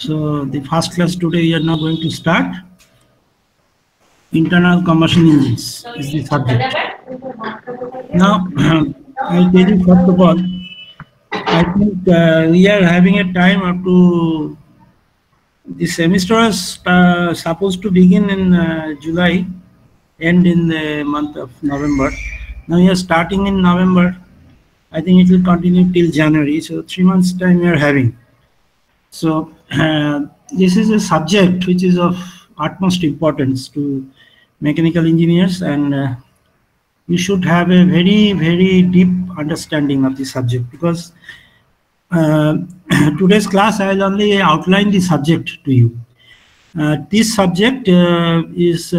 So the first class today we are now going to start. Internal combustion engines is the subject. Now, I'll tell you first of all, I think we are having a time up to the semester is supposed to begin in July, end in the month of November. Now we are starting in November. I think it will continue till January. So 3 months time we are having. So this is a subject which is of utmost importance to mechanical engineers, and you should have a very deep understanding of the subject, because today's class I will only outline the subject to you. This subject is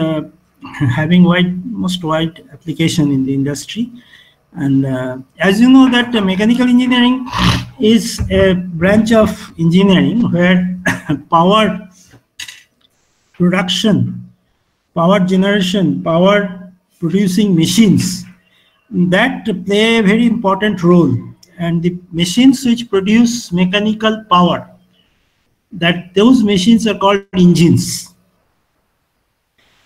having most wide application in the industry, and as you know that mechanical engineering is a branch of engineering where power production, power generation, power producing machines that play a very important role, and the machines which produce mechanical power, that those machines are called engines.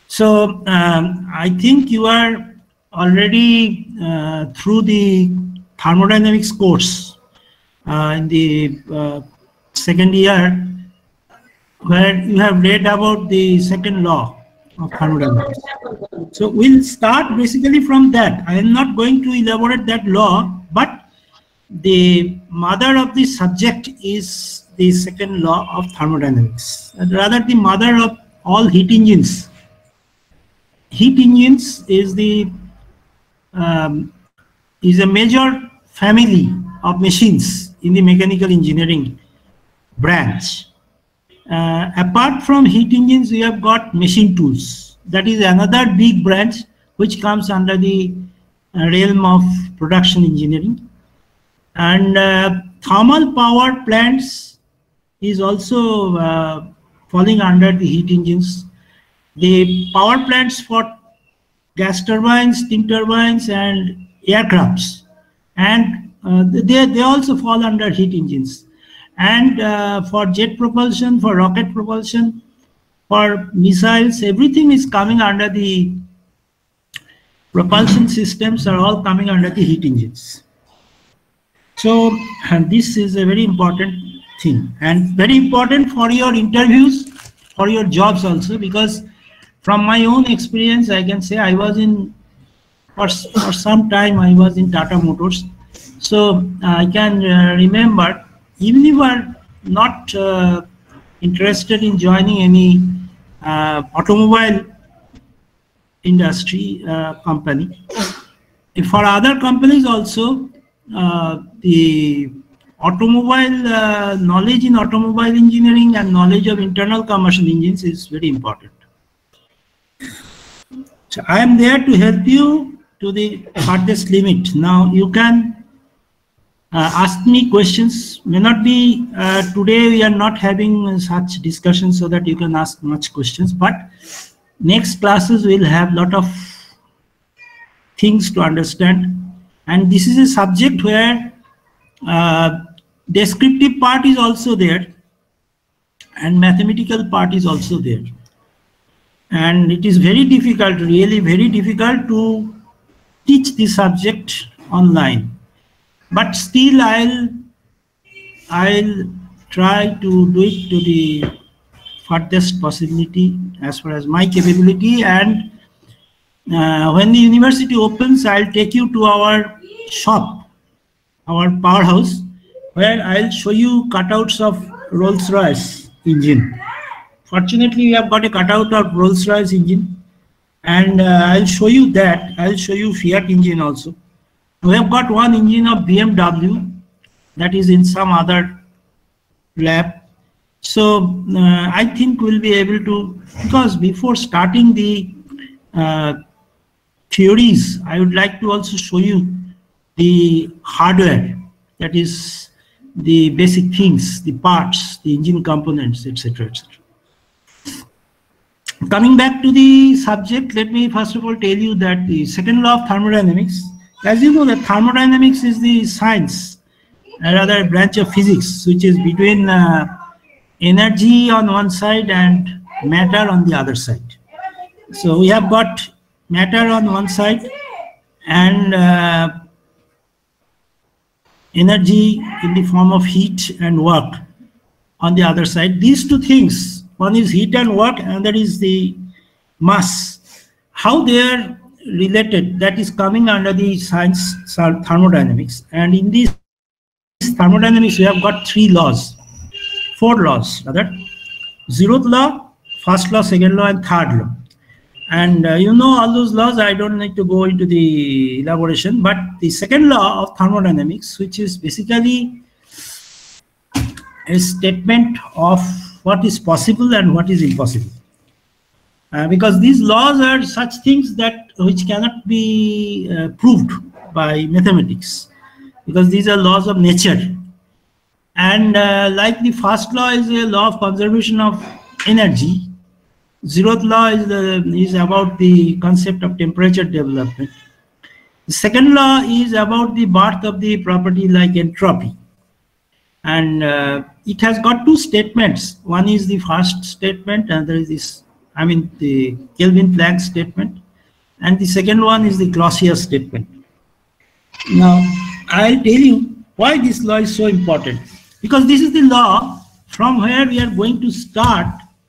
So I think you are already through the thermodynamics course in the second year, where you have read about the second law of thermodynamics. So we'll start basically from that. I am not going to elaborate that law, but the mother of the subject is the second law of thermodynamics, rather the mother of all heat engines. Heat engines is a major family of machines in the mechanical engineering branch. Apart from heat engines, we have got machine tools. That is another big branch which comes under the realm of production engineering. And thermal power plants is also falling under the heat engines. The power plants for gas turbines, steam turbines, and aircrafts, and they also fall under heat engines. And for jet propulsion, for rocket propulsion, for missiles, everything is coming under the propulsion systems are all coming under the heat engines. So this is a very important thing, and very important for your interviews, for your jobs also, because from my own experience I can say I was in, for some time I was in Tata Motors. So I can remember, even if you are not interested in joining any automobile industry company, for other companies also, the automobile knowledge in automobile engineering and knowledge of internal combustion engines is very important. So I am there to help you to the farthest limit. Now you can ask me questions. May not be today, we are not having such discussions so that you can ask much questions, but next classes will have lot of things to understand. And this is a subject where descriptive part is also there and mathematical part is also there. And it is very difficult, really very difficult to teach the subject online. But still I'll try to do it to the farthest possibility as far as my capability. And when the university opens, I'll take you to our shop, our powerhouse, where I'll show you cutouts of Rolls-Royce engine. Fortunately, we have got a cutout of Rolls-Royce engine, and I'll show you that. I'll show you Fiat engine also. We have got one engine of BMW that is in some other lab. So I think we'll be able to, because before starting the theories, I would like to also show you the hardware, that is the basic things, the parts, the engine components, etc., etc. Coming back to the subject, let me first of all tell you that the second law of thermodynamics, as you know, that thermodynamics is the science, rather a branch of physics, which is between energy on one side and matter on the other side. So we have got matter on one side and energy in the form of heat and work on the other side. These two things, one is heat and work, and that is the mass. How they are related, that is coming under the science thermodynamics. And in this thermodynamics, we have got four laws rather: zeroth law, first law, second law, and third law. And you know all those laws. I don't need to go into the elaboration, but the second law of thermodynamics, which is basically a statement of what is possible and what is impossible. Because these laws are such things that which cannot be proved by mathematics, because these are laws of nature. And like the first law is a law of conservation of energy, zeroth law is about the concept of temperature development. The second law is about the birth of the property like entropy. And it has got two statements. One is the first statement, and there is this, the Kelvin-Planck statement. And the second one is the Clausius statement. Now, I'll tell you why this law is so important. Because this is the law from where we are going to start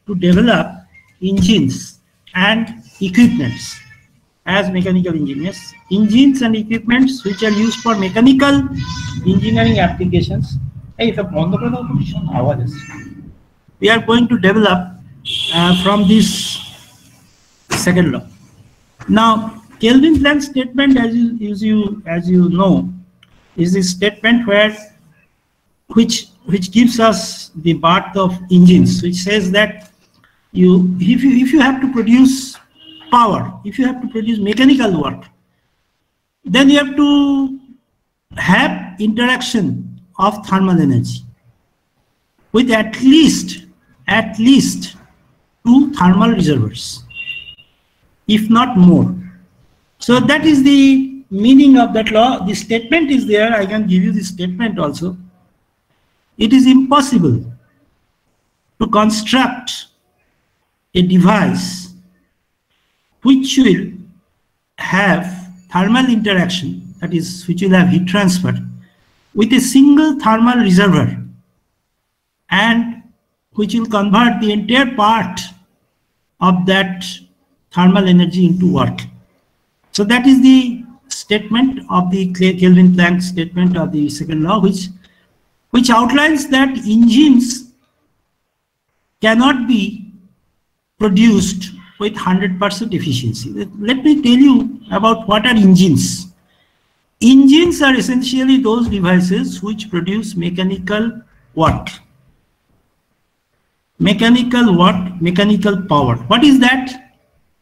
to develop engines and equipments as mechanical engineers. Engines and equipments which are used for mechanical engineering applications. We are going to develop from this second law. Now, Kelvin-Planck statement, as you know, is a statement which gives us the birth of engines, which says that if you have to produce power, if you have to produce mechanical work, then you have to have interaction of thermal energy with at least two thermal reservoirs, if not more. So that is the meaning of that law. The statement is there. I can give you the statement also. It is impossible to construct a device which will have thermal interaction, that is, which will have heat transfer, with a single thermal reservoir, and which will convert the entire part of that thermal energy into work. So that is the statement of the Kelvin-Planck statement of the second law, which outlines that engines cannot be produced with 100% efficiency. Let me tell you about what are engines. Engines are essentially those devices which produce mechanical work. Mechanical work, mechanical power. What is that?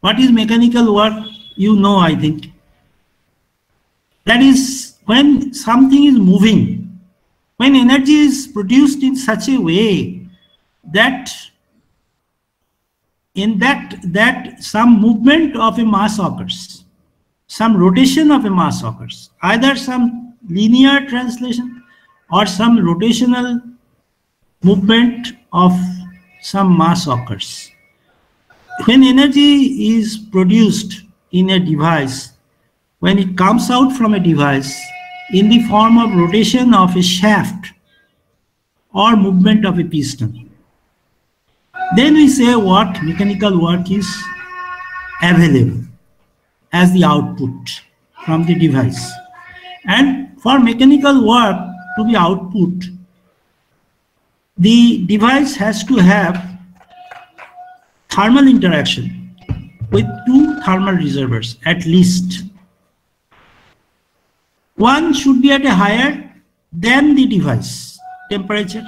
What is mechanical work? You know, I think. That is when something is moving, when energy is produced in such a way that some movement of a mass occurs, some rotation of a mass occurs, either some linear translation or some rotational movement of some mass occurs. When energy is produced in a device, when it comes out from a device in the form of rotation of a shaft or movement of a piston, then we say what mechanical work is available as the output from the device. And for mechanical work to be output, the device has to have thermal interaction with two thermal reservoirs at least. One should be at a higher than the device temperature.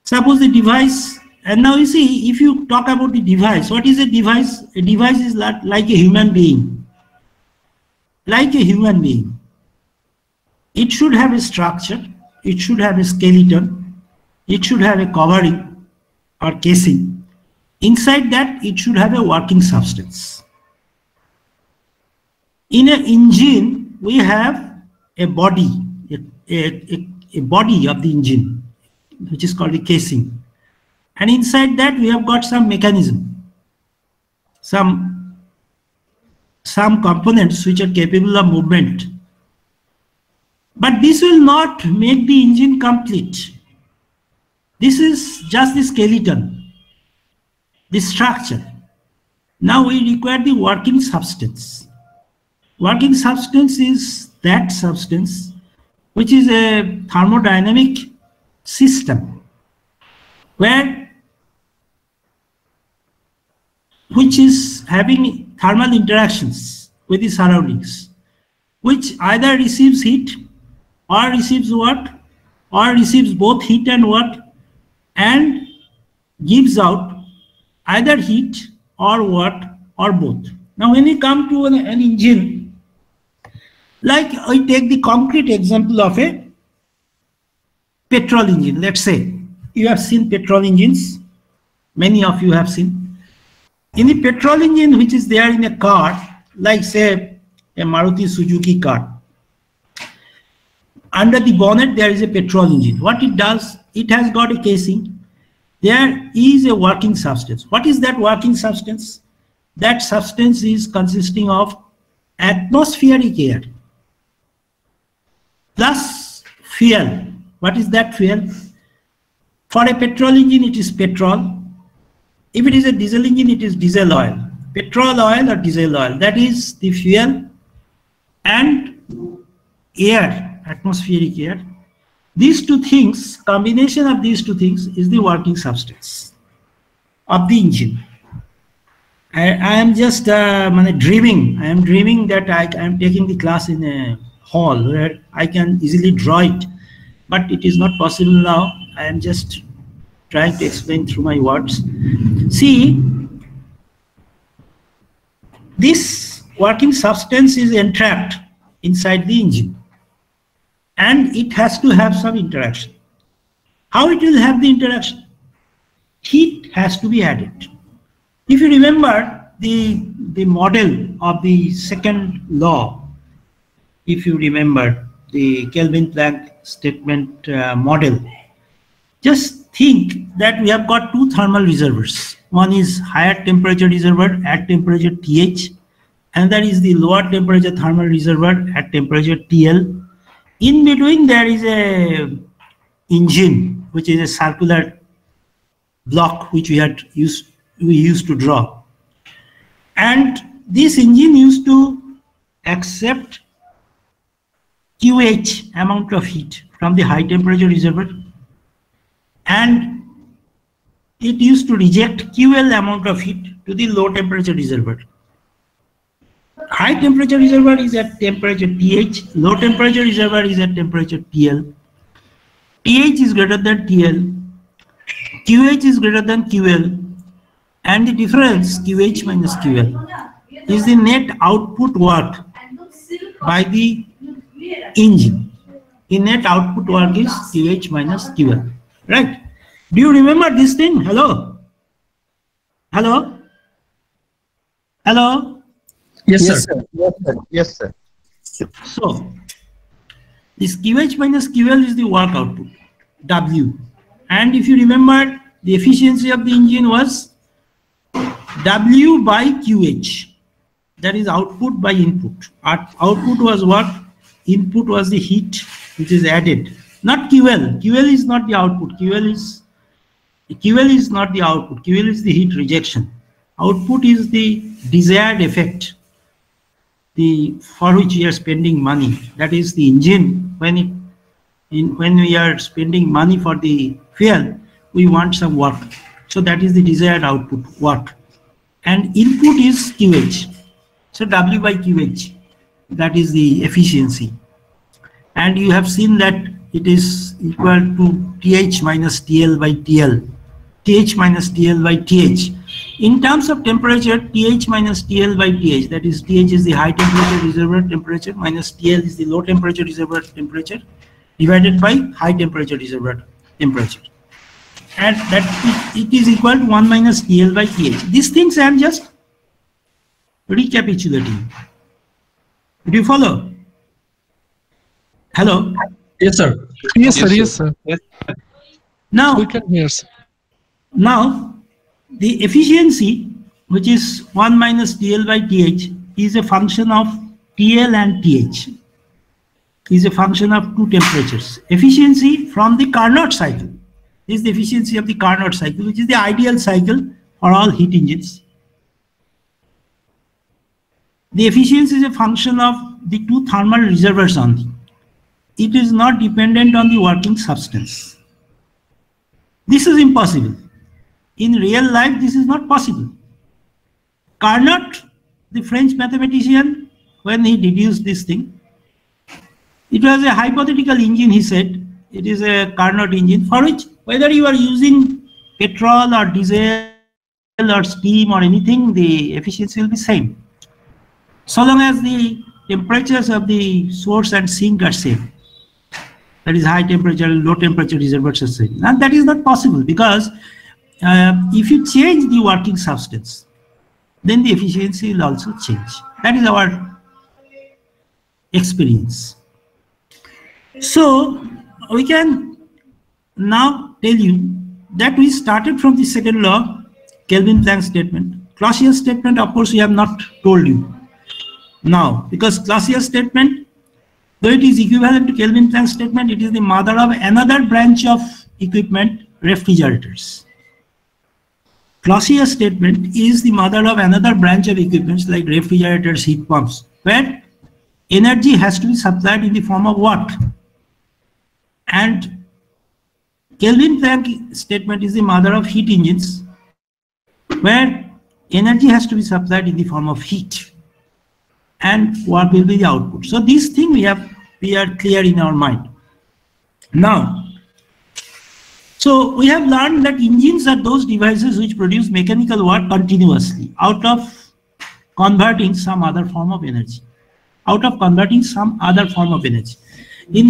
Suppose the device, and now you see, if you talk about the device, what is a device? A device is like a human being. Like a human being. It should have a structure, it should have a skeleton, it should have a covering or casing. Inside that, it should have a working substance. In an engine, we have a body, a body of the engine, which is called a casing. And inside that we have got some mechanism, some components which are capable of movement. But this will not make the engine complete. This is just the skeleton, the structure. Now we require the working substance. Working substance is that substance which is a thermodynamic system which is having thermal interactions with the surroundings, which either receives heat or receives work or receives both heat and work and gives out either heat or work or both. Now when we come to an engine, like I take the concrete example of a petrol engine. Let's say you have seen petrol engines, many of you have seen. In the petrol engine which is there in a car, like say a Maruti Suzuki car, under the bonnet there is a petrol engine. What it does, it has got a casing. There is a working substance. What is that working substance? That substance is consisting of atmospheric air plus fuel. What is that fuel? For a petrol engine it is petrol. If it is a diesel engine it is diesel oil. Petrol oil or diesel oil, that is the fuel, and air, atmospheric air. These two things, combination of these two things is the working substance of the engine. I am just dreaming. I am dreaming that I am taking the class in a hall where I can easily draw it, but it is not possible now. I am just trying to explain through my words. See, this working substance is entrapped inside the engine, and it has to have some interaction. How it will have the interaction? Heat has to be added. If you remember the model of the second law, if you remember the Kelvin-Planck statement model, just think that we have got two thermal reservoirs. One is higher temperature reservoir at temperature TH, and that is the lower temperature thermal reservoir at temperature TL. In between there is a engine which is a circular block which we used to draw, and this engine used to accept QH amount of heat from the high temperature reservoir, and it used to reject QL amount of heat to the low temperature reservoir. High temperature reservoir is at temperature TH, low temperature reservoir is at temperature TL. TH is greater than TL, QH is greater than QL, and the difference QH minus QL is the net output work by the engine. The net output work is QH minus QL, right? Do you remember this thing? Hello? Hello? Hello? Yes, Yes, sir. sir. Yes, sir. Yes, sir. So, this QH minus QL is the work output, W. And if you remember, the efficiency of the engine was W by QH. That is output by input. Output was work, input was the heat which is added. Not QL. QL is not the output. QL is not the output. QL is the heat rejection. Output is the desired effect, for which we are spending money. That is the engine. When we are spending money for the fuel, we want some work. So that is the desired output, work. And input is QH. So W by QH, that is the efficiency. And you have seen that it is equal to TH minus TL by TL. TH minus TL by TH. In terms of temperature, TH minus TL by TH, that is TH is the high temperature reservoir temperature minus TL is the low temperature reservoir temperature divided by high temperature reservoir temperature. And that it is equal to 1 minus TL by TH. These things I am just recapitulating. Do you follow? Hello? Yes, sir. Yes, sir. Yes, sir. Now, We can hear, sir. Now, the efficiency, which is 1 minus TL by TH, is a function of TL and TH, is a function of two temperatures. Efficiency from the Carnot cycle is the efficiency of the Carnot cycle, which is the ideal cycle for all heat engines. The efficiency is a function of the two thermal reservoirs only. It is not dependent on the working substance. This is impossible. In real life, this is not possible. Carnot, the French mathematician, when he deduced this thing, it was a hypothetical engine, he said. It is a Carnot engine for which, whether you are using petrol or diesel or steam or anything, the efficiency will be same, so long as the temperatures of the source and sink are same. That is, high temperature and low temperature reservoirs are same. And that is not possible, because if you change the working substance, then the efficiency will also change. That is our experience. So we can now tell you that we started from the second law, Kelvin-Planck statement. Clausius statement, of course, we have not told you now, because Clausius statement, though it is equivalent to Kelvin-Planck statement, it is the mother of another branch of equipment, refrigerators. Clausius statement is the mother of another branch of equipments like refrigerators, heat pumps, where energy has to be supplied in the form of what? And Kelvin-Planck statement is the mother of heat engines, where energy has to be supplied in the form of heat, and what will be the output. So these things we are clear in our mind. Now, so we have learned that engines are those devices which produce mechanical work continuously out of converting some other form of energy. In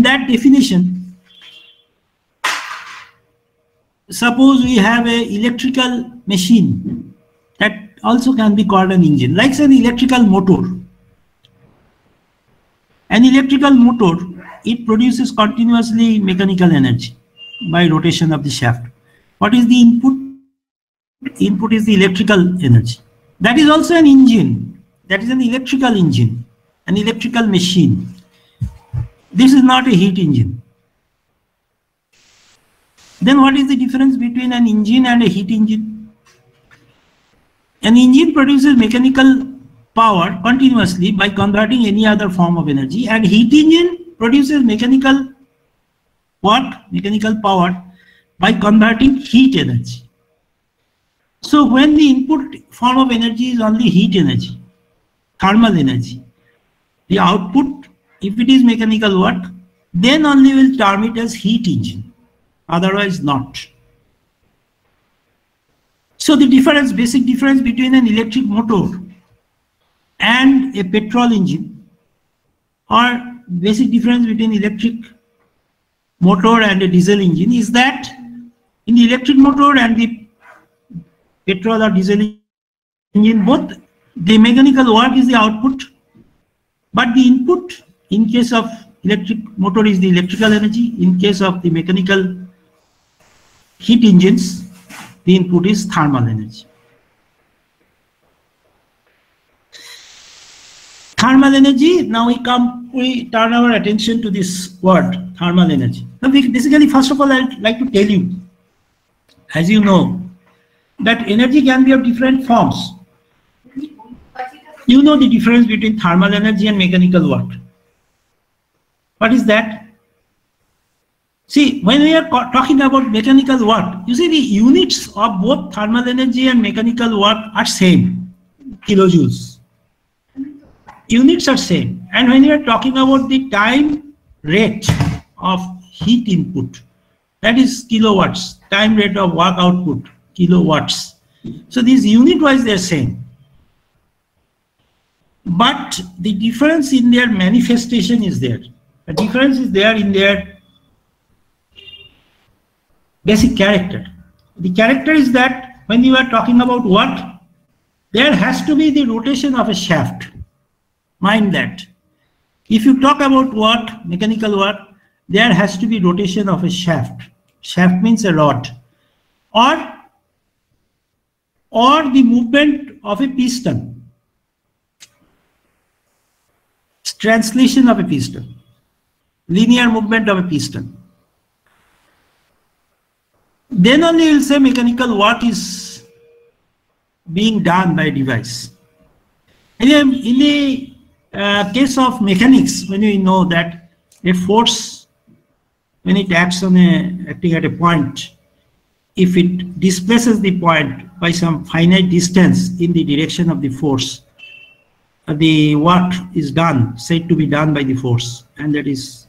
that definition, suppose we have an electrical machine that also can be called an engine, like an electrical motor. An electrical motor, it produces continuously mechanical energy by rotation of the shaft. What is the input? Input is the electrical energy. That is also an engine. That is an electrical engine, an electrical machine. This is not a heat engine. Then what is the difference between an engine and a heat engine? An engine produces mechanical power continuously by converting any other form of energy, and heat engine produces mechanical power by converting heat energy. So when the input form of energy is only heat energy, thermal energy, the output, if it is mechanical work, then only will term it as heat engine, otherwise not. So the difference, basic difference between an electric motor and a petrol engine, or basic difference between electric motor and a diesel engine, is that in the electric motor and the petrol or diesel engine, both the mechanical work is the output, but the input in case of electric motor is the electrical energy. In case of the mechanical heat engines, the input is thermal energy. Thermal energy, now we turn our attention to this word, thermal energy. Now basically, first of all, I'd like to tell you, as you know, that energy can be of different forms. You know the difference between thermal energy and mechanical work. What is that? See, when we are talking about mechanical work, you see the units of both thermal energy and mechanical work are same, kilojoules. Units are same. And when you are talking about the time rate of heat input, that is kilowatts, time rate of work output, kilowatts. So these unit wise they are same. But the difference in their manifestation is there. The difference is there in their basic character. The character is that when you are talking about work, there has to be the rotation of a shaft. Mind that. If you talk about work, mechanical work, there has to be rotation of a shaft. Shaft means a rod. Or or the movement of a piston, translation of a piston, linear movement of a piston, then only you will say mechanical work is being done by a device. In the case of mechanics, when you know that a force, when it acts on acting at a point, if it displaces the point by some finite distance in the direction of the force, the work is done, said to be done by the force, and that is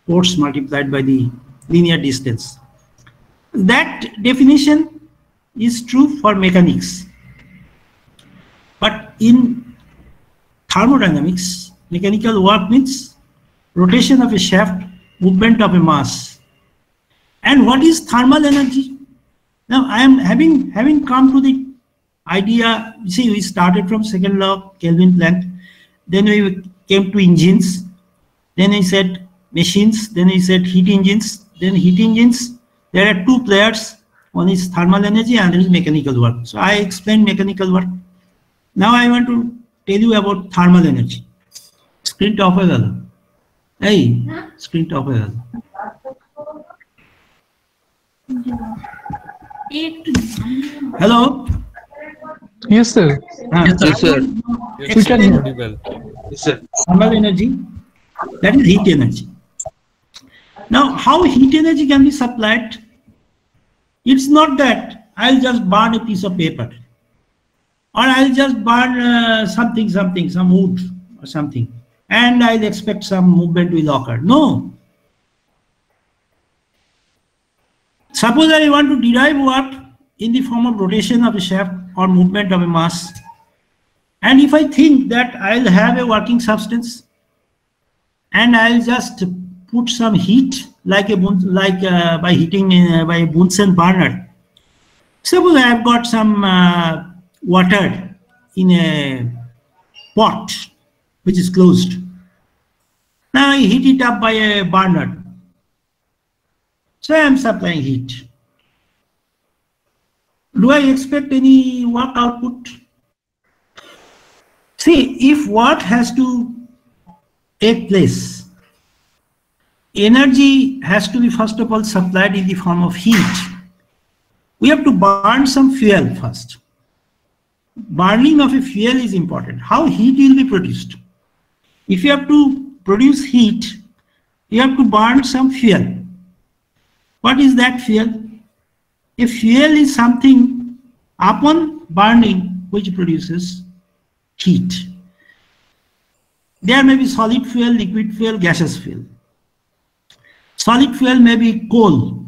force multiplied by the linear distance. That definition is true for mechanics. But in thermodynamics, mechanical work means rotation of a shaft, movement of a mass. And what is thermal energy? Now I am having come to the idea. See, we started from second law, Kelvin Planck, then we came to engines, then I said machines, then I said heat engines, then heat engines. There are two players, one is thermal energy and there is mechanical work. So I explained mechanical work. Now I want to tell you about thermal energy. Screen off hai. Hey, screen off hai. Hello. Yes, sir. Yes, sir. We can hear. Well. Yes, sir. Thermal energy, that is heat energy. Now, how heat energy can be supplied? It's not that I'll just burn a piece of paper, or I'll just burn some wood or something, and I'll expect some movement will occur. No. Suppose I want to derive work in the form of rotation of a shaft or movement of a mass, and if I think that I'll have a working substance and I'll just put some heat by heating by a Bunsen burner. Suppose I have got some water in a pot which is closed. Now I heat it up by a burner. So I am supplying heat. Do I expect any work output? See, if work has to take place, energy has to be first of all supplied in the form of heat. We have to burn some fuel first. Burning of a fuel is important. How heat will be produced? If you have to produce heat, you have to burn some fuel. What is that fuel? A fuel is something upon burning which produces heat. There may be solid fuel, liquid fuel, gaseous fuel. Solid fuel may be coal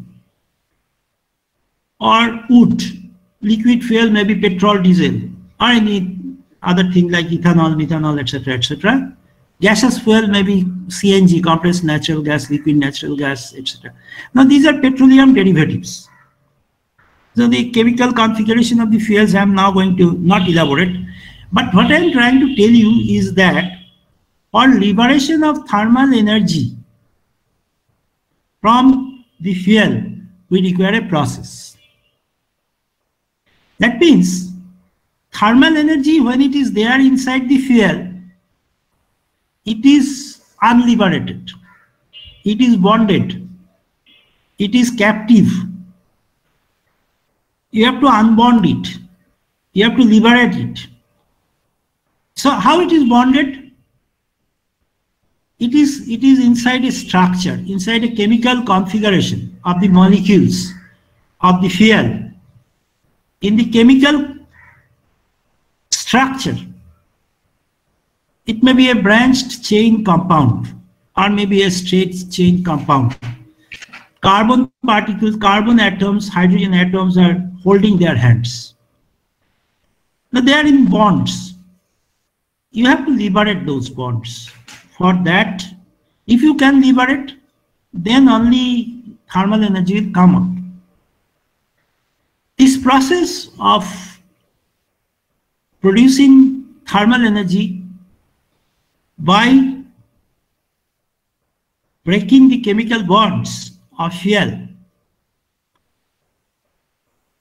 or wood. Liquid fuel may be petrol, diesel, or any other thing like ethanol, methanol, etc., etc. Gaseous fuel may be CNG, compressed natural gas, liquid natural gas, etc. Now these are petroleum derivatives. So the chemical configuration of the fuels I am now going to not elaborate. But what I am trying to tell you is that for liberation of thermal energy from the fuel, we require a process. That means thermal energy, when it is there inside the fuel, it is unliberated, it is bonded, it is captive. You have to unbond it, you have to liberate it. So how it is bonded? It is inside a structure, inside a chemical configuration of the molecules of the fuel. In the chemical structure, it may be a branched chain compound or maybe a straight chain compound. Carbon particles, carbon atoms, hydrogen atoms are holding their hands. Now they are in bonds. You have to liberate those bonds. For that, if you can liberate, then only thermal energy will come out. This process of producing thermal energy by breaking the chemical bonds of fuel,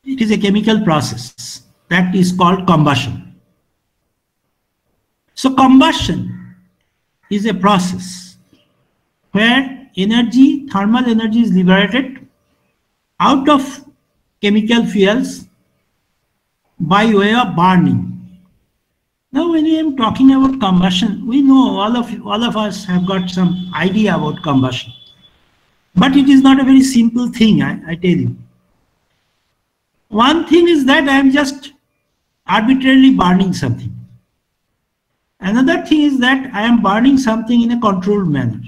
it is a chemical process. That is called combustion. So combustion is a process where energy, thermal energy is liberated out of chemical fuels by way of burning. Now when I am talking about combustion, we know all of us have got some idea about combustion. But it is not a very simple thing, I tell you. One thing is that I am just arbitrarily burning something. Another thing is that I am burning something in a controlled manner.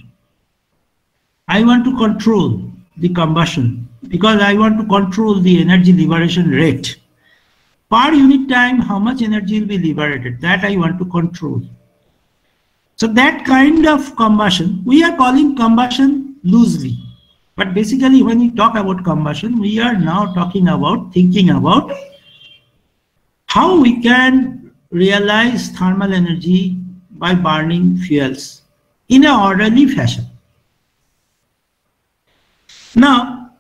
I want to control the combustion because I want to control the energy liberation rate. Per unit time, how much energy will be liberated, that I want to control. So that kind of combustion, we are calling combustion loosely. But basically when we talk about combustion, we are now thinking about how we can realize thermal energy by burning fuels in an orderly fashion. Now,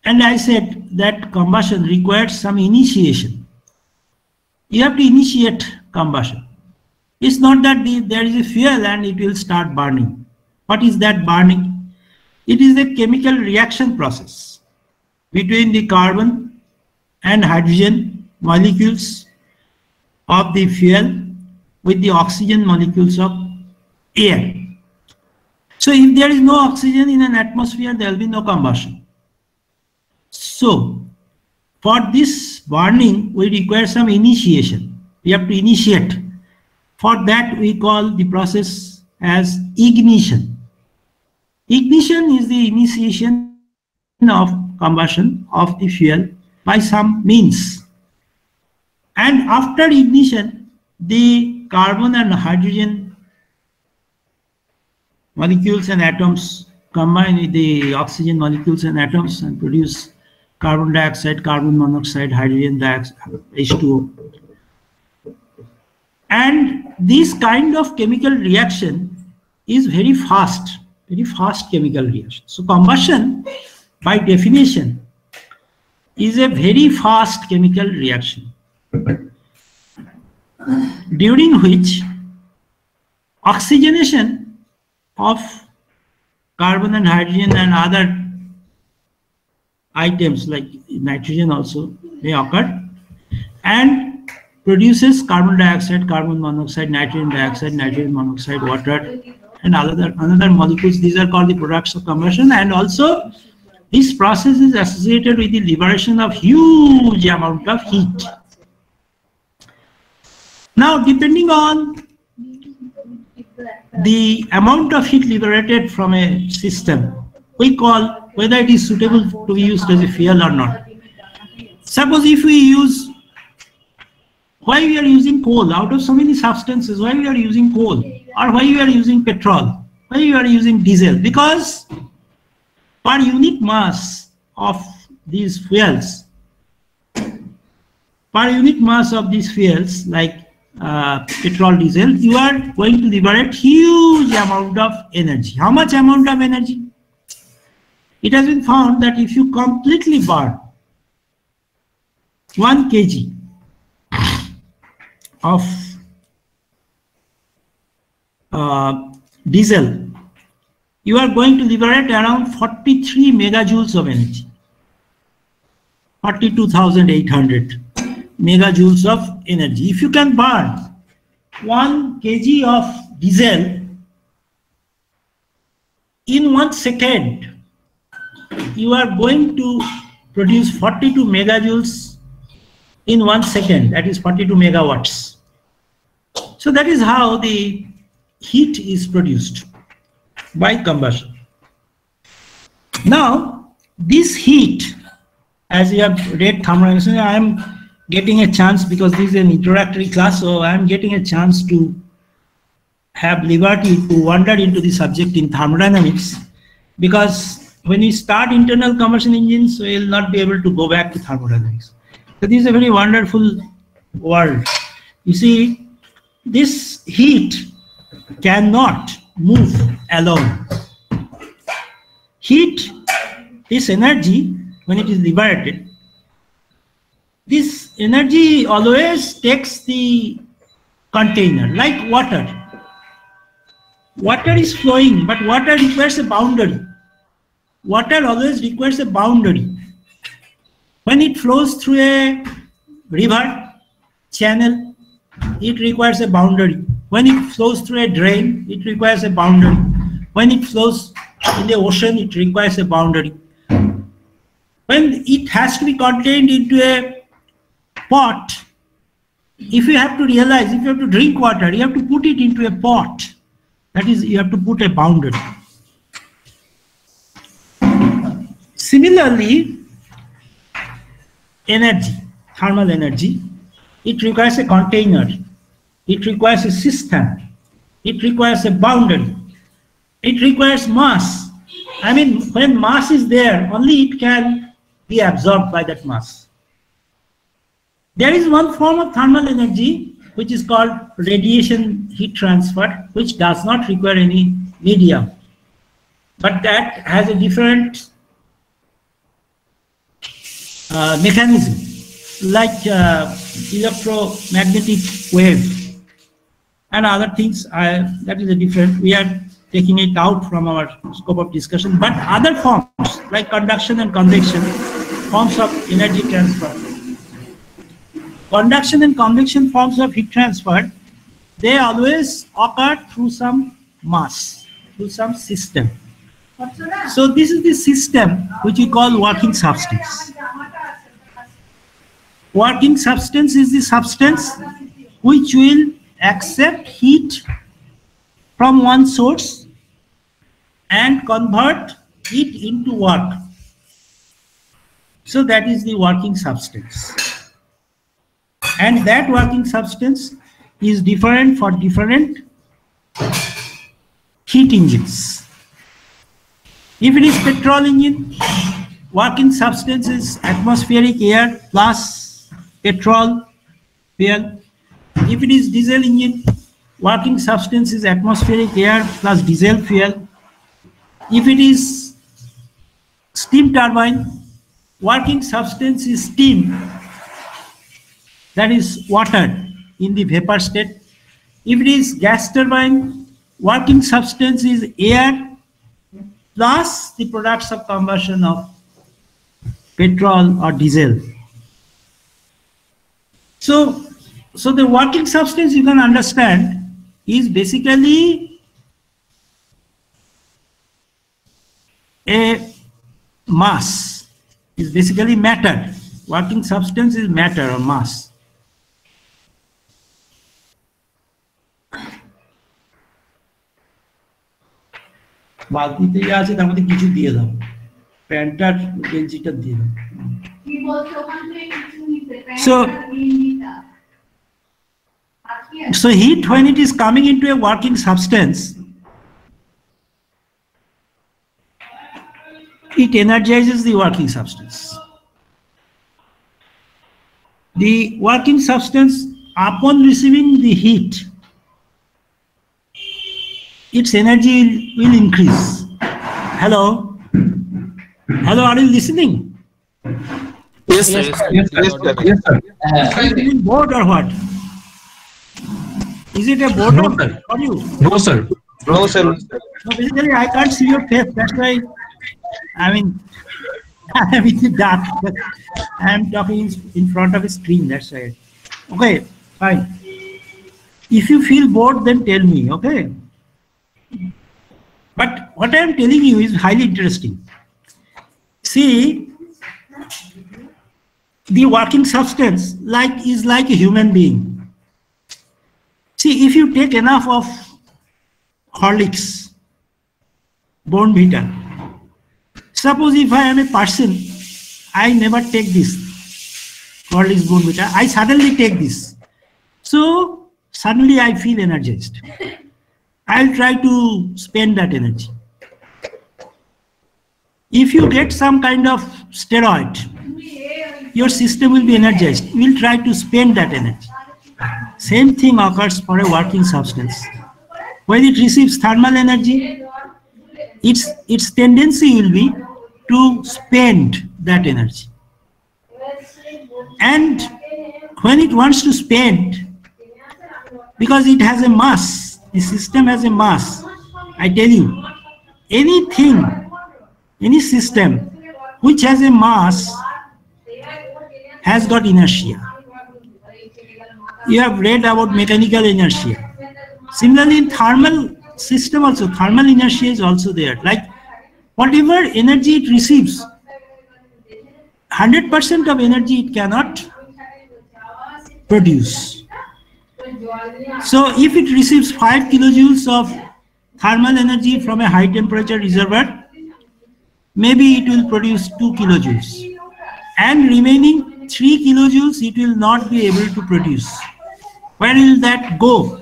and I said that combustion requires some initiation. You have to initiate combustion. It's not that there is a fuel and it will start burning. What is that burning? It is a chemical reaction process between the carbon and hydrogen molecules of the fuel with the oxygen molecules of air. So if there is no oxygen in an atmosphere, there will be no combustion. So for this burning, we require some initiation. We have to initiate. For that, we call the process as ignition. Ignition is the initiation of combustion of the fuel by some means. And after ignition, the carbon and hydrogen molecules and atoms combine with the oxygen molecules and atoms and produce carbon dioxide, carbon monoxide, hydrogen dioxide, H2O. And this kind of chemical reaction is very fast chemical reaction. So combustion, by definition, is a very fast chemical reaction, during which oxygenation of carbon and hydrogen and other items like nitrogen also may occur and produces carbon dioxide, carbon monoxide, nitrogen dioxide, nitrogen monoxide, water, and another molecules. These are called the products of combustion, and also this process is associated with the liberation of huge amount of heat. Now, depending on the amount of heat liberated from a system, we call whether it is suitable to be used as a fuel or not. Suppose if we use, why we are using coal out of so many substances, why we are using coal, or why we are using petrol, why we are using diesel? Because per unit mass of these fuels, like petrol, diesel, you are going to liberate huge amount of energy. How much amount of energy? It has been found that if you completely burn 1 kg of diesel, you are going to liberate around 43 megajoules of energy, 42,800 megajoules of energy. If you can burn 1 kg of diesel in 1 second, you are going to produce 42 megajoules in 1 second, that is 42 megawatts. So that is how the heat is produced by combustion. Now, this heat, as you have read thermodynamics, I am getting a chance, because this is an introductory class, so I am getting a chance to have liberty to wander into the subject in thermodynamics, because when we start internal combustion engines, we will not be able to go back to thermodynamics. So this is a very wonderful world. You see, this heat cannot move alone. Heat, this energy, when it is liberated, this energy always takes the container, like water. Water is flowing, but water requires a boundary. Water always requires a boundary. When it flows through a river, channel, it requires a boundary. When it flows through a drain, it requires a boundary. When it flows in the ocean, it requires a boundary. When it has to be contained into a pot, if you have to realize, if you have to drink water, you have to put it into a pot. That is, you have to put a boundary. Similarly, energy, thermal energy, it requires a container. It requires a system. It requires a boundary. It requires mass. I mean, when mass is there, only it can be absorbed by that mass. There is one form of thermal energy which is called radiation heat transfer, which does not require any medium, but that has a different mechanism, like electromagnetic wave and other things. That is a different, we are taking it out from our scope of discussion, but other forms like conduction and convection, forms of energy transfer. Conduction and convection forms of heat transfer, they always occur through some mass, through some system. So this is the system which we call working substance. Working substance is the substance which will accept heat from one source and convert it into work. So that is the working substance. And that working substance is different for different heat engines. If it is petrol engine, working substance is atmospheric air plus petrol fuel. If it is diesel engine, working substance is atmospheric air plus diesel fuel. If it is steam turbine, working substance is steam, that is water in the vapor state. If it is gas turbine, working substance is air plus the products of combustion of petrol or diesel. So the working substance, you can understand, is basically a mass, is basically matter. Working substance is matter or mass. বালতিতে আছে তার মধ্যে কিছু দিয়ে দাও, প্যান্টার গেঞ্জিটা দিয়ে দাও। So heat, when it is coming into a working substance, it energizes the working substance. The working substance, upon receiving the heat, its energy will increase. Hello? Hello, are you listening? Yes, sir. Yes, sir. Yes, sir. Are you feeling bored or what? Is it a boredom for you? No, sir. No, sir. So basically, I can't see your face. That's why, I mean, I'm in the dark. But I'm talking in front of a screen. That's why. Okay, fine. If you feel bored, then tell me. Okay. But what I am telling you is highly interesting. See, the working substance is like a human being. See, if you take enough of Horlicks, Bournvita, suppose if I am a person, I never take this Horlicks, Bournvita, I suddenly take this. So suddenly I feel energized. I'll try to spend that energy. If you get some kind of steroid, your system will be energized. You will try to spend that energy. Same thing occurs for a working substance. When it receives thermal energy, its tendency will be to spend that energy. And when it wants to spend, because it has a mass, the system has a mass, I tell you, anything, any system which has a mass has got inertia. You have read about mechanical inertia. Similarly, in thermal system also, thermal inertia is also there. Like whatever energy it receives, 100% of energy it cannot produce. So if it receives 5 kilojoules of thermal energy from a high temperature reservoir, maybe it will produce 2 kilojoules. And remaining 3 kilojoules it will not be able to produce. Where will that go?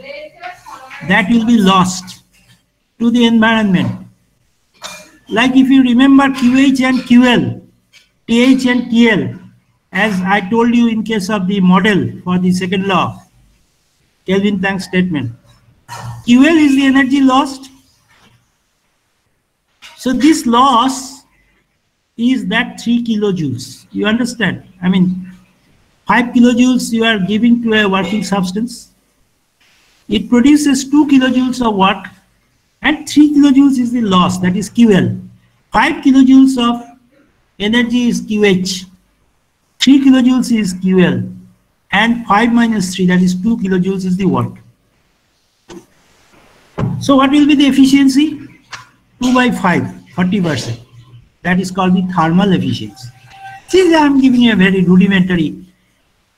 That will be lost to the environment. Like if you remember QH and QL, TH and TL, as I told you in case of the model for the second law, Kelvin-Planck statement. QL is the energy lost. So this loss is that 3 kilojoules. You understand? I mean, 5 kilojoules you are giving to a working substance. It produces 2 kilojoules of work, and 3 kilojoules is the loss, that is QL. 5 kilojoules of energy is QH. 3 kilojoules is QL. And 5 minus 3, that is 2 kilojoules is the work. So what will be the efficiency? 2 by 5, 40%. That is called the thermal efficiency. See, I am giving you a very rudimentary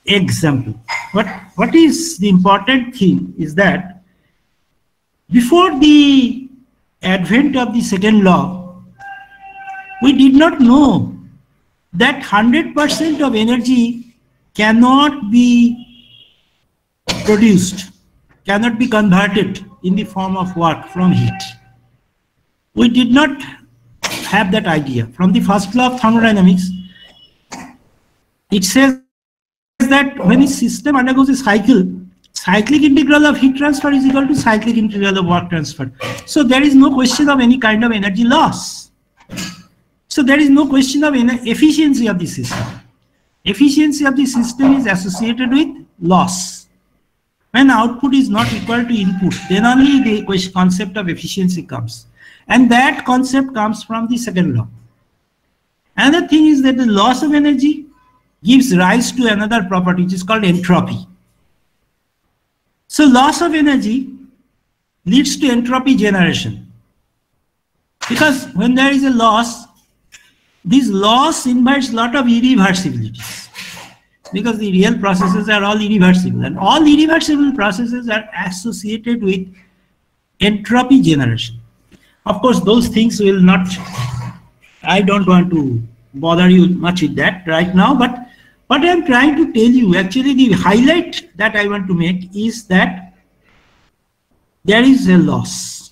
example. What is the important thing is that before the advent of the second law, we did not know that 100% of energy cannot be produced, cannot be converted in the form of work from heat. We did not have that idea. From the first law of thermodynamics, it says that when a system undergoes a cycle, cyclic integral of heat transfer is equal to cyclic integral of work transfer. So there is no question of any kind of energy loss. So there is no question of efficiency of the system. Efficiency of the system is associated with loss. When output is not equal to input, then only the concept of efficiency comes. And that concept comes from the second law. Another thing is that the loss of energy gives rise to another property which is called entropy. So loss of energy leads to entropy generation. Because when there is a loss, this loss invites a lot of irreversibilities. Because the real processes are all irreversible, and all irreversible processes are associated with entropy generation. Of course, those things will not, I don't want to bother you much with that right now, but what I am trying to tell you, actually the highlight that I want to make is that there is a loss.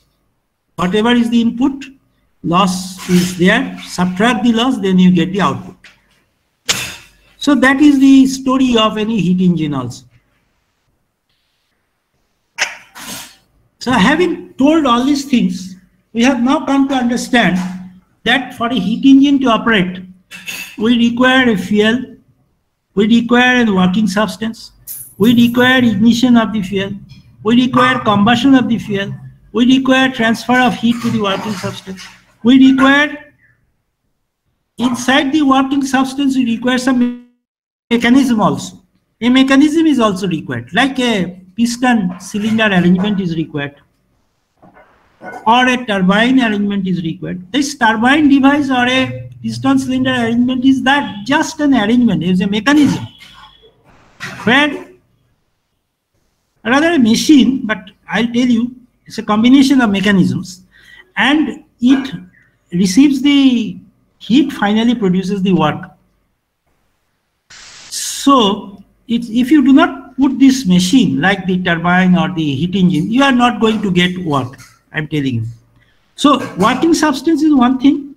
Whatever is the input, loss is there, subtract the loss, then you get the output. So that is the story of any heat engine also. So having told all these things, we have now come to understand that for a heat engine to operate, we require a fuel, we require a working substance, we require ignition of the fuel, we require combustion of the fuel, we require transfer of heat to the working substance, we require, inside the working substance, we require some mechanism also. A mechanism is also required, like a piston cylinder arrangement is required, or a turbine arrangement is required. This turbine device or a piston cylinder arrangement is that just an arrangement, it is a mechanism. Where rather a machine, but I'll tell you, it's a combination of mechanisms, and it receives the heat, finally produces the work. So if you do not put this machine like the turbine or the heat engine, you are not going to get work, I'm telling you. So working substance is one thing,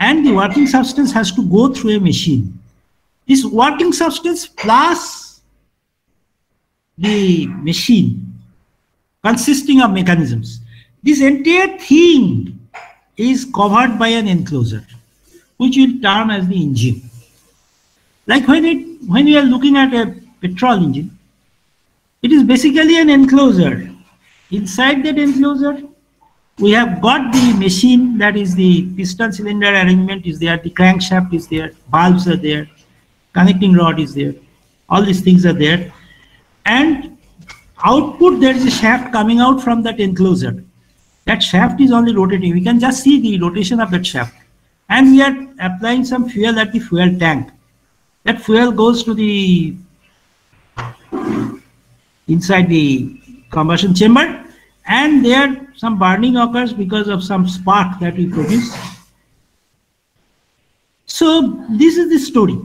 and the working substance has to go through a machine. This working substance plus the machine consisting of mechanisms, this entire thing is covered by an enclosure, which we'll term as the engine. Like when you are looking at a petrol engine, it is basically an enclosure. Inside that enclosure, we have got the machine, that is the piston cylinder arrangement is there, the crankshaft is there, valves are there, connecting rod is there, all these things are there. And output, there is a shaft coming out from that enclosure. That shaft is only rotating. We can just see the rotation of that shaft. And we are applying some fuel at the fuel tank. That fuel goes to the inside the combustion chamber, and there some burning occurs because of some spark that we produce. So this is the story.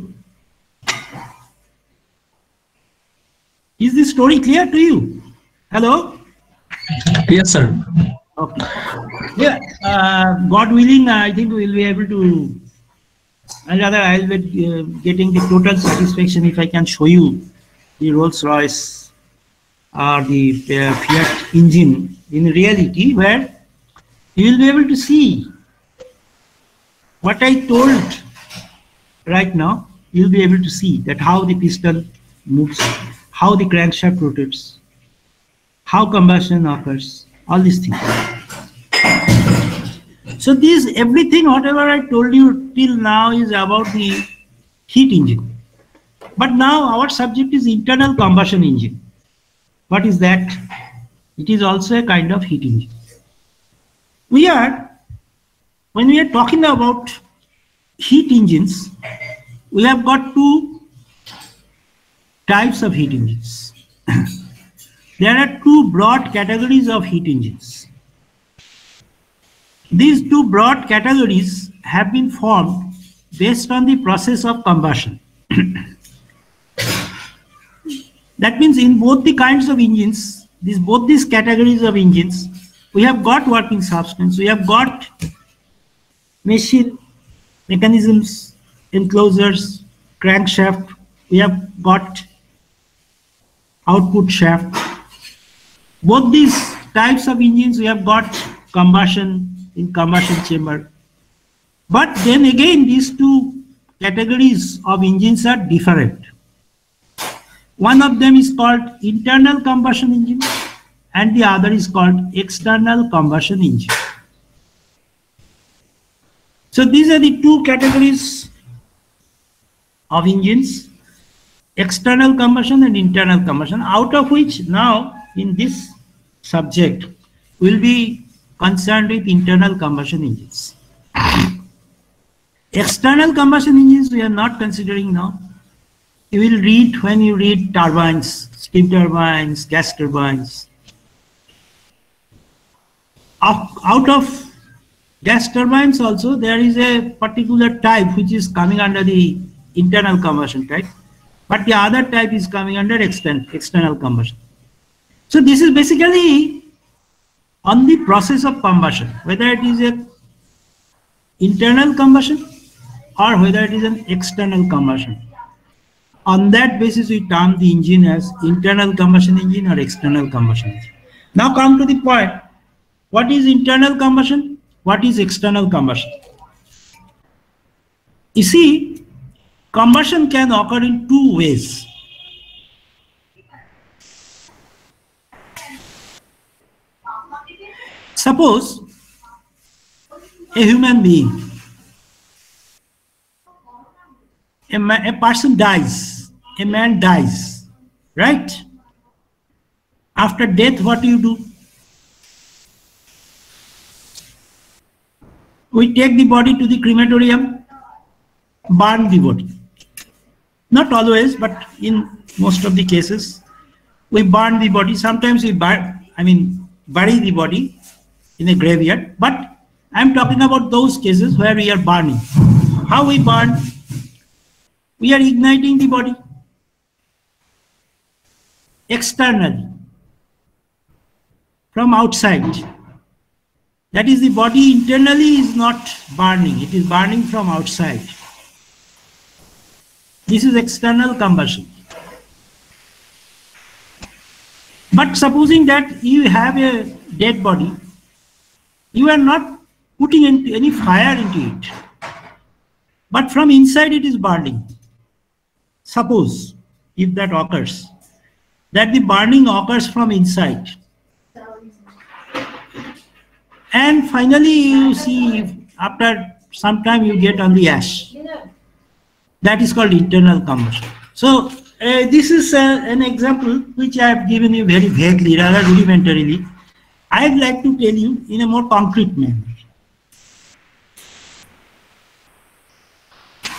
Is this story clear to you? Hello? Yes, sir. Okay. Yeah, God willing, I think we will be able to, and rather I will be getting the total satisfaction if I can show you the Rolls-Royce or the Fiat engine in reality, where you will be able to see what I told right now. You will be able to see that how the piston moves, how the crankshaft rotates, how combustion occurs, all these things. So this everything, whatever I told you till now, is about the heat engine. But now our subject is internal combustion engine. What is that? It is also a kind of heat engine. When we are talking about heat engines, we have got two types of heat engines. There are two broad categories of heat engines. These two broad categories have been formed based on the process of combustion. That means in both the kinds of engines, both these categories of engines, we have got working substance, we have got machine, mechanisms, enclosures, crankshaft, we have got output shaft. Both these types of engines, we have got combustion in combustion chamber. But then again, these two categories of engines are different. One of them is called internal combustion engine and the other is called external combustion engine. So these are the two categories of engines, external combustion and internal combustion, out of which now in this subject will be concerned with internal combustion engines. External combustion engines we are not considering now. You will read when you read turbines, steam turbines, gas turbines. Out of gas turbines also there is a particular type which is coming under the internal combustion type, but the other type is coming under external combustion. So this is basically on the process of combustion, whether it is an internal combustion or whether it is an external combustion. On that basis, we term the engine as internal combustion engine or external combustion engine. Now come to the point. What is internal combustion? What is external combustion? You see, combustion can occur in two ways. Suppose a human being, a person dies, a man dies, right? After death, what do you do? We take the body to the crematorium, burn the body. Not always, but in most of the cases, we burn the body. Sometimes we bury the body in a graveyard, but I'm talking about those cases where we are burning. How we burn? We are igniting the body externally from outside. That is, the body internally is not burning, it is burning from outside. This is external combustion. But supposing that you have a dead body, you are not putting any fire into it, but from inside it is burning. suppose if that occurs, that the burning occurs from inside. And finally, you see, after some time, you get only ash. That is called internal combustion. So, this is an example which I have given you very vaguely, rather rudimentarily. I would like to tell you in a more concrete manner.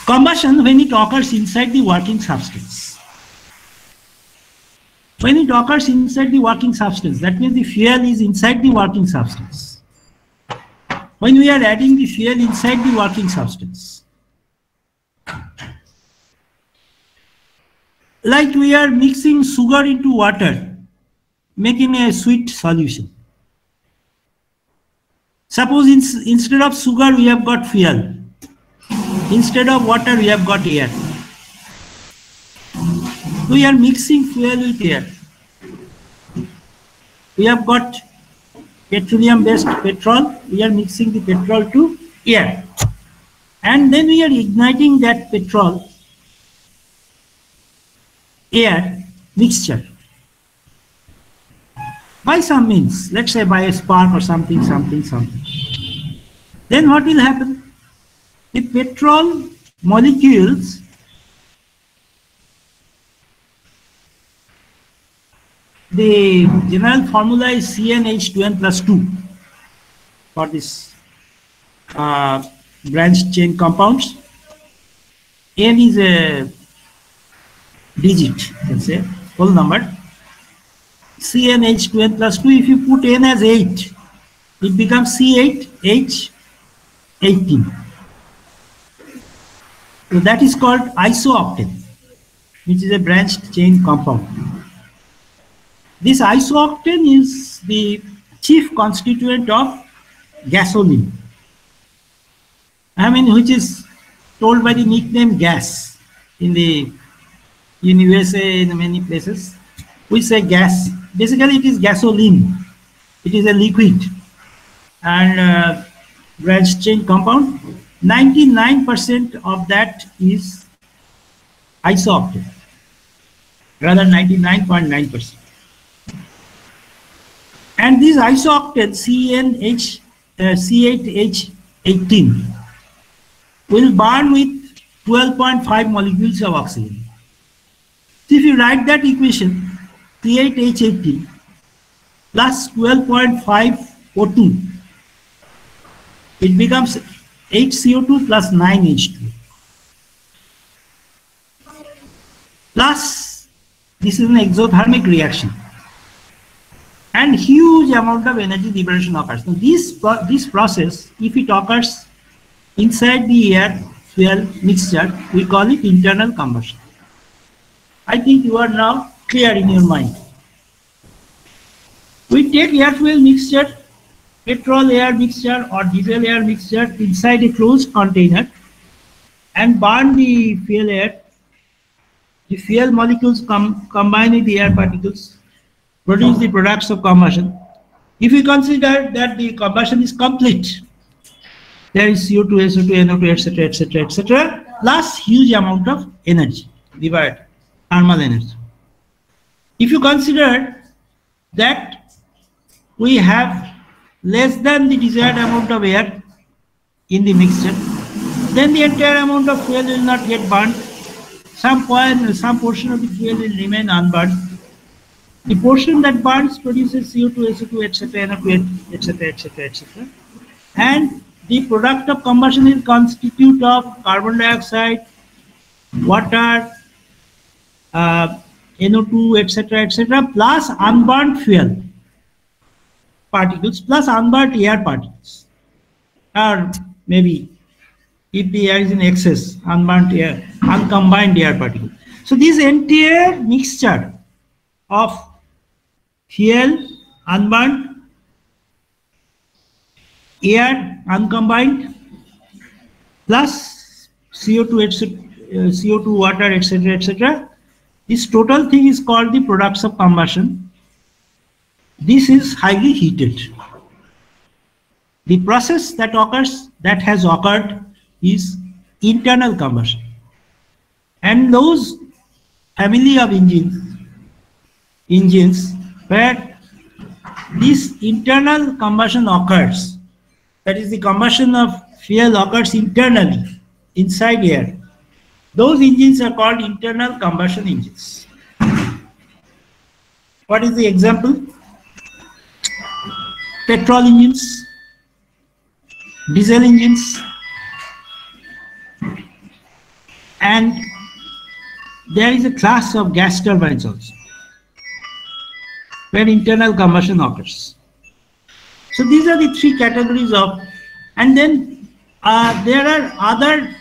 Combustion, when it occurs inside the working substance. When it occurs inside the working substance, that means the fuel is inside the working substance. When we are adding the fuel inside the working substance, like we are mixing sugar into water, making a sweet solution. Suppose instead of sugar we have got fuel, instead of water we have got air. We are mixing fuel with air. We have got petroleum based petrol, we are mixing the petrol to air, and then we are igniting that petrol air mixture by some means, let's say by a spark or something. Then what will happen? The petrol molecules the general formula is CnH2n plus 2 for this branch chain compounds. N is a digit, let's say, whole number. CnH2n plus 2, if you put N as 8, it becomes C8H18. So that is called isooctane, which is a branched chain compound. This isooctane is the chief constituent of gasoline, which is told by the nickname gas. In USA, in many places, we say gas. Basically, it is gasoline. It is a liquid and branched chain compound. 99% of that is isooctane, rather 99.9%. And this isooctane C8H18 will burn with 12.5 molecules of oxygen. So if you write that equation, C8H18 plus 12.5 O2, it becomes 8CO2 plus 9H2. Plus, this is an exothermic reaction, and huge amount of energy liberation occurs. So this process, if it occurs inside the air fuel mixture, we call it internal combustion. I think you are now clear in your mind. We take air fuel mixture, petrol air mixture or diesel air mixture inside a closed container and burn the fuel air. The fuel molecules combine with the air particles, produce the products of combustion. If we consider that the combustion is complete, there is CO2, SO2, NO2, etc., etc., etc., plus huge amount of energy, divided thermal energy. If you consider that we have less than the desired amount of air in the mixture, then the entire amount of fuel will not get burnt. Some portion of the fuel will remain unburned. The portion that burns produces CO2, SO2, etc., NO2, etc., etc., etc. And the product of combustion is constitute of carbon dioxide, water, NO2, etc., etc., plus unburnt fuel particles, plus unburnt air particles, or maybe if the air is in excess, unburnt air, uncombined air particles. So this entire mixture of fuel, unburnt, air, uncombined, plus CO2, CO2, water, etc., etc., this total thing is called the products of combustion. This is highly heated. The process that has occurred is internal combustion. And those family of engines where this internal combustion occurs. That is, the combustion of fuel occurs internally, inside air. Those engines are called internal combustion engines. What is the example? Petrol engines, diesel engines, and there is a class of gas turbines also, where internal combustion occurs. So these are the three categories of, and then there are other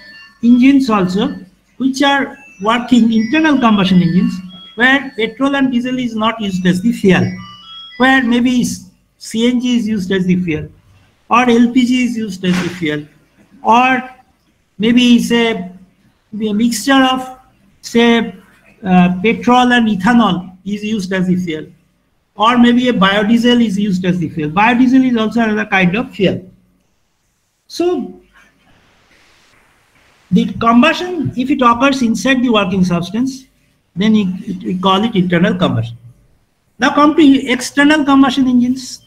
engines also which are working, internal combustion engines, where petrol and diesel is not used as the fuel, where maybe CNG is used as the fuel, or LPG is used as the fuel, or maybe say a mixture of say petrol and ethanol is used as the fuel, or maybe a biodiesel is used as the fuel. Biodiesel is also another kind of fuel. So the combustion, if it occurs inside the working substance, then we call it internal combustion. Now come to external combustion engines.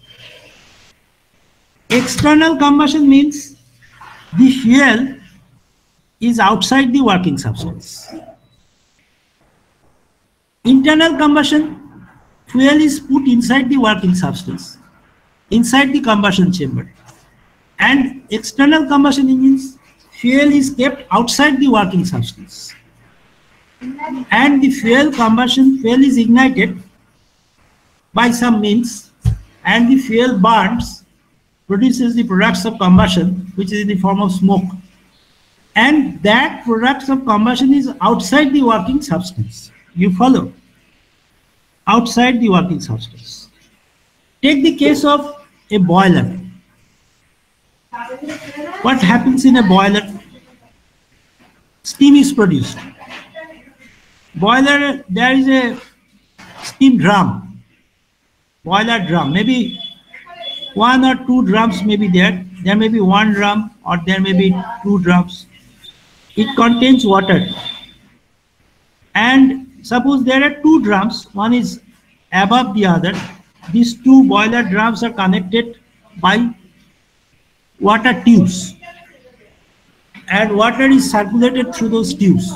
External combustion means the fuel is outside the working substance. Internal combustion, fuel is put inside the working substance, inside the combustion chamber. And external combustion engines, fuel is kept outside the working substance. And the fuel is ignited by some means, and the fuel burns, produces the products of combustion, which is in the form of smoke. And that products of combustion is outside the working substance. You follow? Outside the working substance. Take the case of a boiler. What happens in a boiler? Steam is produced. Boiler, there is a steam drum, boiler drum. Maybe one or two drums may be there. There may be one drum or there may be two drums. It contains water. And suppose there are two drums, one is above the other. These two boiler drums are connected by water tubes, and water is circulated through those tubes.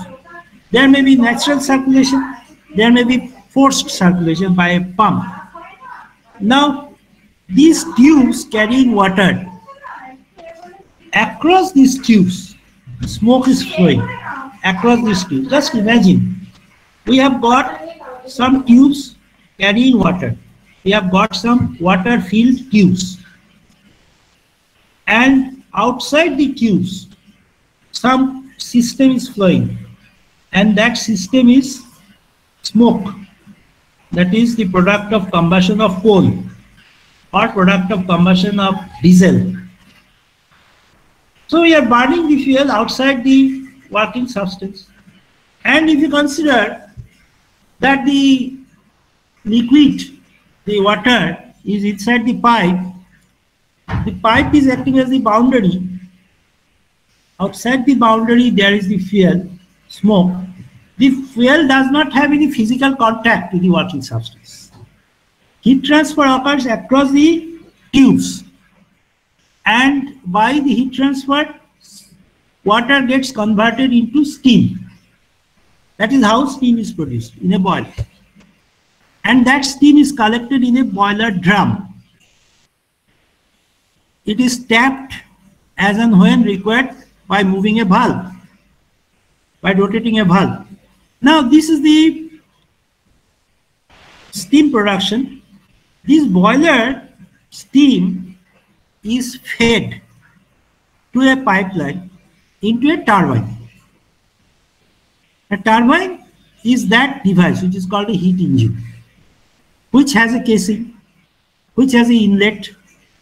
There may be natural circulation, there may be forced circulation by a pump. Now, these tubes carrying water, across these tubes, smoke is flowing across these tubes. Just imagine, we have got some tubes carrying water. We have got some water-filled tubes. And outside the tubes, some system is flowing. And that system is smoke. That is the product of combustion of coal or product of combustion of diesel. So we are burning the fuel outside the working substance. And if you consider that the liquid, the water, is inside the pipe is acting as the boundary. Outside the boundary there is the fuel, smoke. The fuel does not have any physical contact with the working substance. Heat transfer occurs across the tubes, and by the heat transfer, water gets converted into steam. That is how steam is produced in a boiler. And that steam is collected in a boiler drum. It is tapped as and when required by moving a valve, by rotating a valve. Now this is the steam production. This boiler steam is fed to a pipeline into a turbine. A turbine is that device which is called a heat engine, which has a casing, which has an inlet,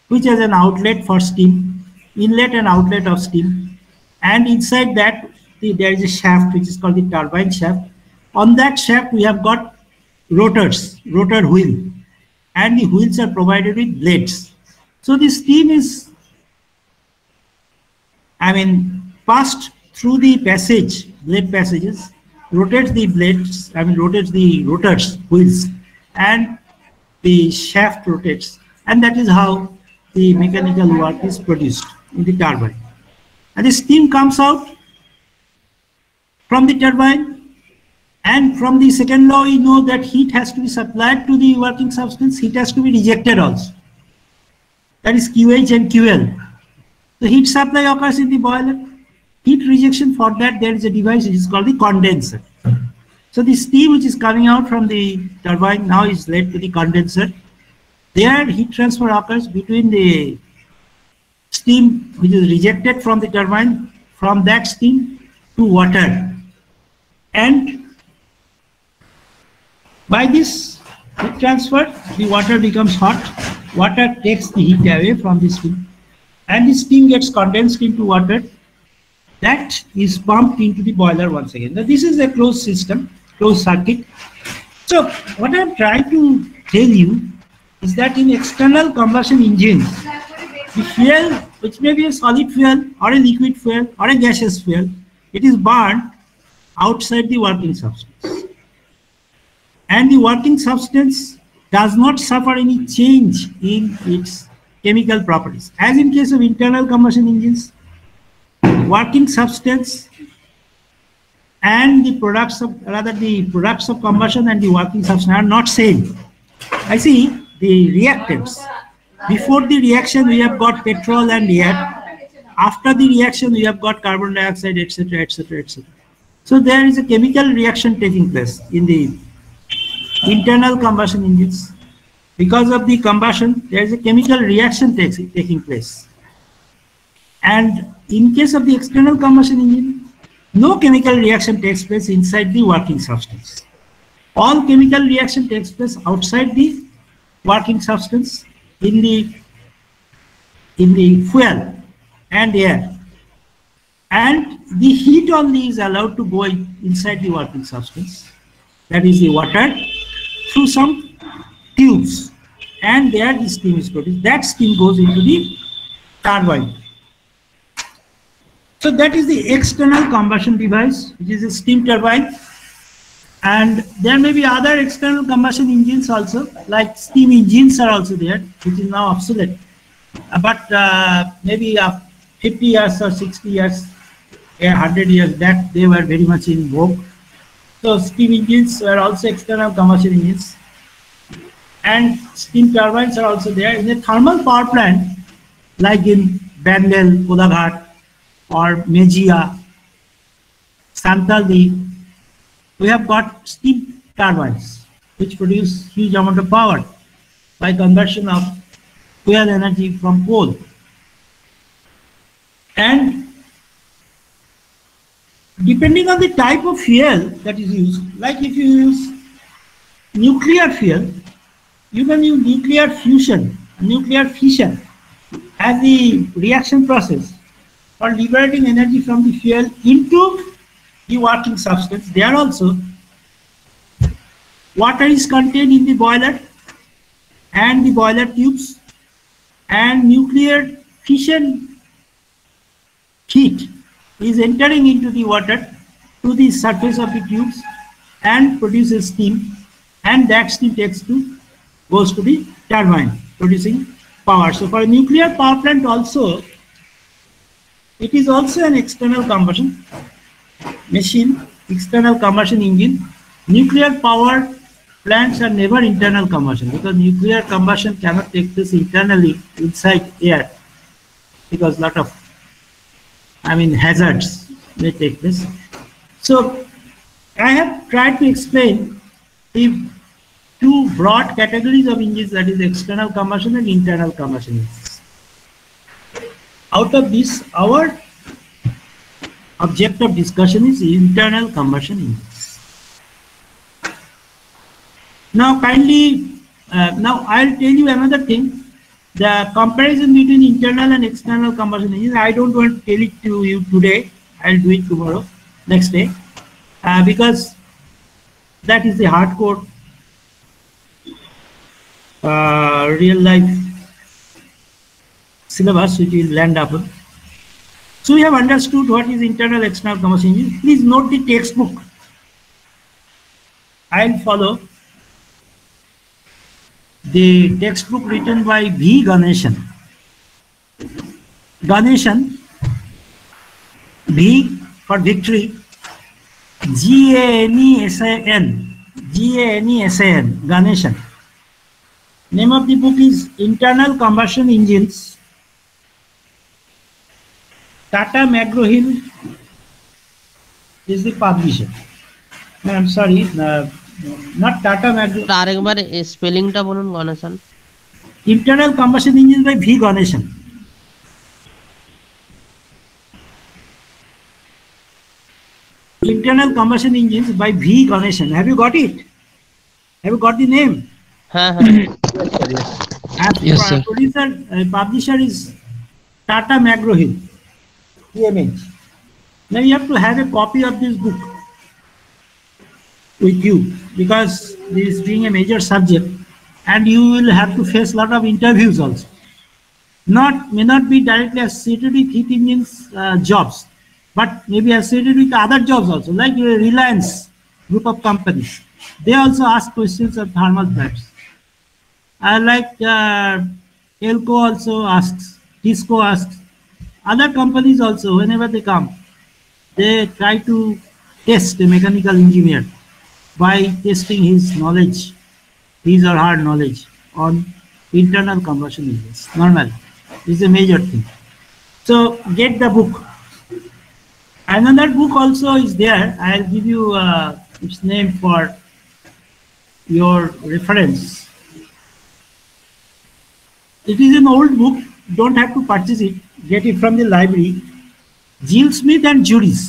which has an outlet for steam, inlet and outlet of steam, and inside that there is a shaft which is called the turbine shaft. On that shaft we have got rotors, rotor wheel, and the wheels are provided with blades. So the steam is, passed through the passage, blade passages, rotates the blades, rotates the rotors, wheels, and the shaft rotates, and that is how the mechanical work is produced in the turbine. And the steam comes out from the turbine, and from the second law we know that heat has to be supplied to the working substance, heat has to be rejected also. That is QH and QL. The heat supply occurs in the boiler. Heat rejection, for that there is a device which is called the condenser. So the steam which is coming out from the turbine now is led to the condenser. There heat transfer occurs between the steam which is rejected from the turbine, from that steam to water. And by this heat transfer, the water becomes hot. Water takes the heat away from the steam, and the steam gets condensed into water. That is pumped into the boiler once again. Now this is a closed system, closed circuit. So what I am trying to tell you is that in external combustion engines, the fuel, which may be a solid fuel or a liquid fuel or a gaseous fuel, it is burned outside the working substance. And the working substance does not suffer any change in its chemical properties. As in case of internal combustion engines, working substance and the products of, the products of combustion and the working substance are not same. I see the reactants. Before the reaction we have got petrol and air. After the reaction we have got carbon dioxide, etc., etc., etc. So there is a chemical reaction taking place in the internal combustion engines. Because of the combustion, there is a chemical reaction taking place. And in case of the external combustion engine, no chemical reaction takes place inside the working substance. All chemical reaction takes place outside the working substance in the fuel and air. And the heat only is allowed to go inside the working substance, that is the water, through some tubes, and there the steam is produced. That steam goes into the turbine. So that is the external combustion device, which is a steam turbine. And there may be other external combustion engines also, like steam engines are also there, which is now obsolete. But maybe 50 years or 60 years, 100 years back, they were very much in vogue. So steam engines were also external combustion engines. And steam turbines are also there. In a thermal power plant, like in Bandel, Kodaghat, or Mejia, Santaldi, we have got steam turbines which produce huge amount of power by conversion of fuel energy from coal. And depending on the type of fuel that is used, like if you use nuclear fuel, you can use nuclear fusion, nuclear fission as the reaction process for liberating energy from the fuel into the working substance. There also water is contained in the boiler and the boiler tubes, and nuclear fission heat is entering into the water to the surface of the tubes and produces steam, and that steam goes to the turbine producing power. So for a nuclear power plant also, it is also an external combustion machine, external combustion engine. Nuclear power plants are never internal combustion, because nuclear combustion cannot take place internally inside air, because lot of hazards may take place. So I have tried to explain the two broad categories of engines, that is external combustion and internal combustion engines. Out of this, our object of discussion is internal combustion engines. Now kindly, now I'll tell you another thing. The comparison between internal and external combustion engines, I don't want to tell it to you today. I'll do it tomorrow, next day, because that is the hardcore real life syllabus which will land upon. So we have understood what is internal external combustion engine. Please note the textbook. I'll follow the textbook written by V. Ganeshan. Ganeshan, V for victory, Ganesan, Ganesan, Ganeshan. Name of the book is Internal Combustion Engines. Tata McGraw-Hill is the publisher. No, I'm sorry, not Tata McGraw. আরেকবার স্পেলিংটা বলুন Ganesan. Internal Combustion Engines by V. Ganeshan. Internal Combustion Engines by V. Ganeshan. Have you got it? Have you got the name? হ্যাঁ হ্যাঁ And Yes, sir. producer, publisher is Tata McGraw-Hill, TMH. Now you have to have a copy of this book with you because this being a major subject, and you will have to face a lot of interviews also. May not be directly associated with heat engines jobs, but maybe associated with other jobs also, like Reliance group of companies. They also ask questions of thermal drives. Like Elco also asks, Tisco asks, other companies also, whenever they come, they try to test a mechanical engineer by testing his knowledge, his or her knowledge on internal combustion engines. Normally, this is a major thing. So get the book. Another book also is there. I'll give you its name for your reference. It is an old book. Don't have to purchase it. Get it from the library. Jill Smith and Juris.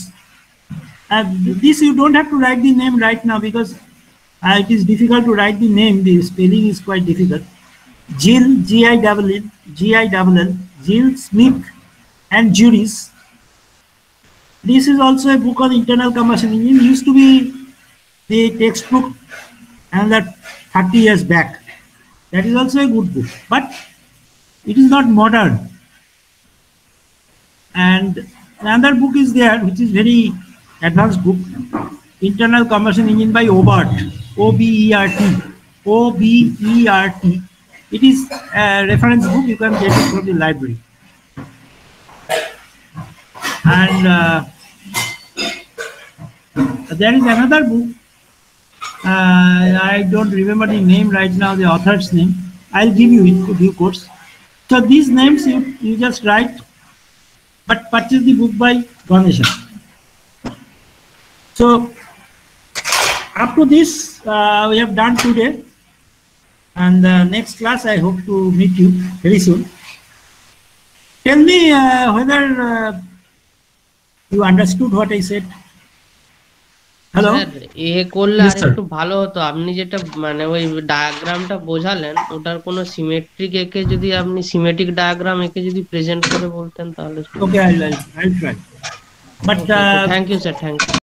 This you don't have to write the name right now because it is difficult to write the name. The spelling is quite difficult. Jill, G-I-L-L, Jill Smith and Juris. This is also a book on internal combustion engine. It used to be the textbook another 30 years back. That is also a good book, but it is not modern. And another book is there, which is very advanced book, Internal Combustion Engine by Obert, O-B-E-R-T, O-B-E-R-T. It is a reference book. You can get it from the library. And there is another book. I don't remember the name right now, the author's name. I'll give you it in due course. So these names you just write, but purchase the book by Ganeshan. So up to this we have done today, and next class I hope to meet you very soon. Tell me whether you understood what I said. Hello. এ করলে Yes, আর sir. একটু ভালো হতো। আপনি যেটা মানে ওই ডায়াগ্রামটা বোঝালেন, ওটার কোনো সিমেট্রিক এঁকে যদি আপনি সিমেট্রিক ডায়াগ্রাম এঁকে যদি প্রেজেন্ট করে বলতেন তাহলে। Okay, I'll try. But thank you sir, thank you.